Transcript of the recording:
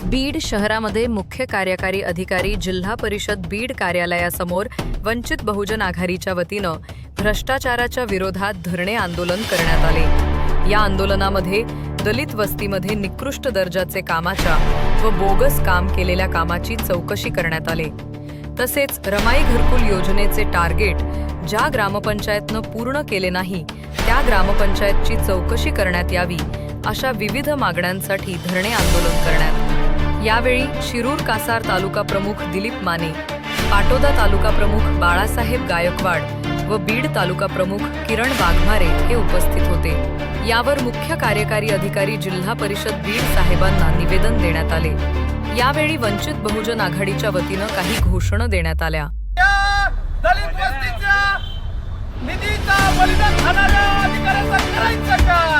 बीड शहरामध्ये मुख्य कार्यकारी अधिकारी जिल्हा परिषद बीड कार्यालयासमोर वंचित बहुजन आघाडीच्या वतीनं भ्रष्टाचाराच्या विरोधात धरणे आंदोलन करण्यात आले। या आंदोलनामध्ये दलित वस्तीमध्ये निकृष्ट दर्जाचे कामाच्या व बोगस काम केलेल्या कामाची चौकशी करण्यात आली। तसेच रमाई घरकुल योजनेचे टार्गेट ज्या ग्रामपंचायतनं पूर्ण केले नाही त्या ग्रामपंचायतची चौकशी करण्यात यावी अशा विविध मागण्यांसाठी धरणे आंदोलन करण्यात। यावेळी शिरूर कासार तालुका प्रमुख दिलीप माने, पाटोदा तालुका प्रमुख बाळासाहेब गायकवाड व बीड तालुका प्रमुख किरण वाघमारे हे उपस्थित होते। यावर मुख्य कार्यकारी अधिकारी जिल्हा परिषद बीड साहेबांना निवेदन देण्यात आले। यावेळी वंचित बहुजन आघाडीच्या वतीनं काही घोषणा देण्यात आल्या। दलित वस्तीच्या निधीचा बलिदान खाणाऱ्या अधिकाऱ्यांचा करायचं काय?